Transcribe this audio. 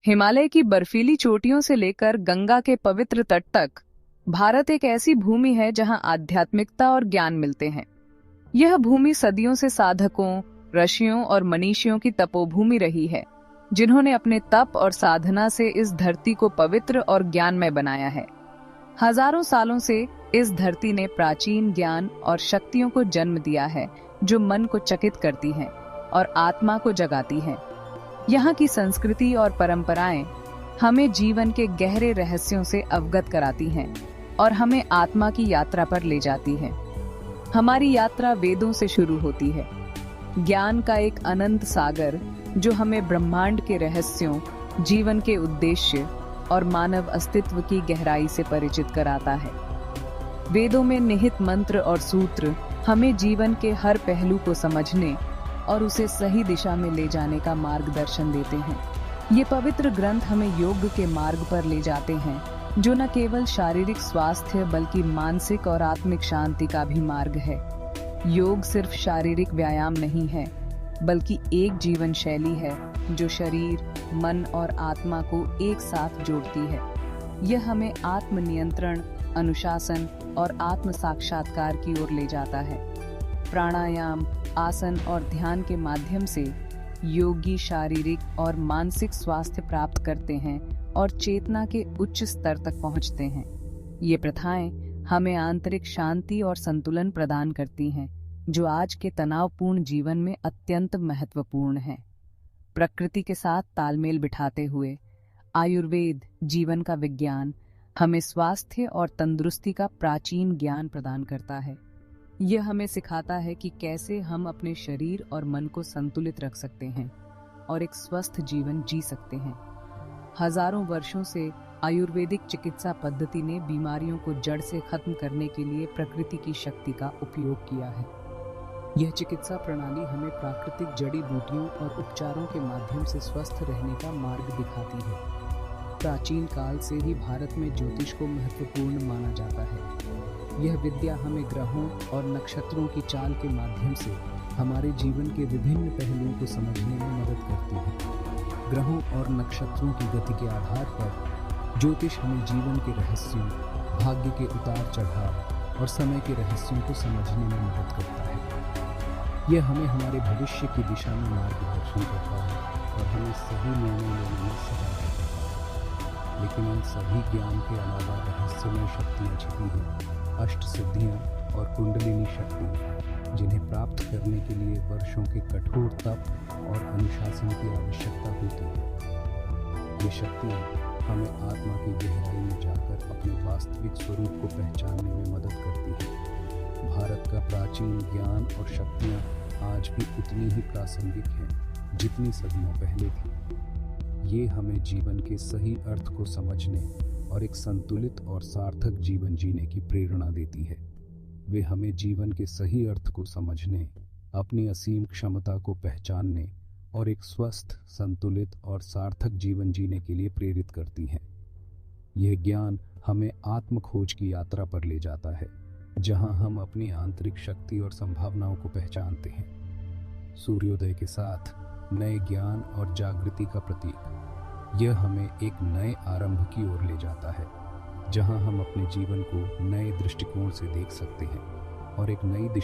हिमालय की बर्फीली चोटियों से लेकर गंगा के पवित्र तट तक भारत एक ऐसी भूमि है जहां आध्यात्मिकता और ज्ञान मिलते हैं। यह भूमि सदियों से साधकों, ऋषियों और मनीषियों की तपोभूमि रही है, जिन्होंने अपने तप और साधना से इस धरती को पवित्र और ज्ञानमय बनाया है। हजारों सालों से इस धरती ने प्राचीन ज्ञान और शक्तियों को जन्म दिया है, जो मन को चकित करती हैं और आत्मा को जगाती हैं। यहाँ की संस्कृति और परंपराएं हमें जीवन के गहरे रहस्यों से अवगत कराती हैं और हमें आत्मा की यात्रा पर ले जाती हैं। हमारी यात्रा वेदों से शुरू होती है, ज्ञान का एक अनंत सागर जो हमें ब्रह्मांड के रहस्यों, जीवन के उद्देश्य और मानव अस्तित्व की गहराई से परिचित कराता है। वेदों में निहित मंत्र और सूत्र हमें जीवन के हर पहलू को समझने और उसे सही दिशा में ले जाने का मार्गदर्शन देते हैं। ये पवित्र ग्रंथ हमें योग के मार्ग पर ले जाते हैं, जो न केवल शारीरिक स्वास्थ्य बल्कि मानसिक और आत्मिक शांति का भी मार्ग है। योग सिर्फ शारीरिक व्यायाम नहीं है, बल्कि एक जीवन शैली है जो शरीर, मन और आत्मा को एक साथ जोड़ती है। यह हमें आत्मनियंत्रण, अनुशासन और आत्म साक्षात्कार की ओर ले जाता है। प्राणायाम, आसन और ध्यान के माध्यम से योगी शारीरिक और मानसिक स्वास्थ्य प्राप्त करते हैं और चेतना के उच्च स्तर तक पहुंचते हैं। ये प्रथाएं हमें आंतरिक शांति और संतुलन प्रदान करती हैं, जो आज के तनावपूर्ण जीवन में अत्यंत महत्वपूर्ण है। प्रकृति के साथ तालमेल बिठाते हुए आयुर्वेद, जीवन का विज्ञान, हमें स्वास्थ्य और तंदुरुस्ती का प्राचीन ज्ञान प्रदान करता है। यह हमें सिखाता है कि कैसे हम अपने शरीर और मन को संतुलित रख सकते हैं और एक स्वस्थ जीवन जी सकते हैं। हजारों वर्षों से आयुर्वेदिक चिकित्सा पद्धति ने बीमारियों को जड़ से खत्म करने के लिए प्रकृति की शक्ति का उपयोग किया है। यह चिकित्सा प्रणाली हमें प्राकृतिक जड़ी बूटियों और उपचारों के माध्यम से स्वस्थ रहने का मार्ग दिखाती है। प्राचीन काल से ही भारत में ज्योतिष को महत्वपूर्ण माना जाता है। यह विद्या हमें ग्रहों और नक्षत्रों की चाल के माध्यम से हमारे जीवन के विभिन्न पहलुओं को समझने में मदद करती है। ग्रहों और नक्षत्रों की गति के आधार पर ज्योतिष हमें जीवन के रहस्यों, भाग्य के उतार चढ़ाव और समय के रहस्यों को समझने में मदद करता है। यह हमें हमारे भविष्य की दिशा में मार्गदर्शन करता है और हमें सही निर्णय लेने में सहायता करता है। लेकिन इन सभी ज्ञान के अलावा रहस्यमय शक्तियाँ छिपी हैं, अष्ट सिद्धियाँ और कुंडलिनी शक्ति, जिन्हें प्राप्त करने के लिए वर्षों के कठोर तप और अनुशासन की आवश्यकता होती है। ये शक्तियाँ हमें आत्मा की गहराई में जाकर अपने वास्तविक स्वरूप को पहचानने में मदद करती है। भारत का प्राचीन ज्ञान और शक्तियाँ आज भी उतनी ही प्रासंगिक हैं जितनी सदियों पहले थी। ये हमें जीवन के सही अर्थ को समझने और एक संतुलित और सार्थक जीवन जीने की प्रेरणा देती है। वे हमें जीवन के सही अर्थ को समझने, अपनी असीम क्षमता को पहचानने और एक स्वस्थ, संतुलित और सार्थक जीवन जीने के लिए प्रेरित करती हैं। यह ज्ञान हमें आत्म खोज की यात्रा पर ले जाता है, जहां हम अपनी आंतरिक शक्ति और संभावनाओं को पहचानते हैं। सूर्योदय के साथ नए ज्ञान और जागृति का प्रतीक, यह हमें एक नए आरंभ की ओर ले जाता है, जहां हम अपने जीवन को नए दृष्टिकोण से देख सकते हैं और एक नई दिशा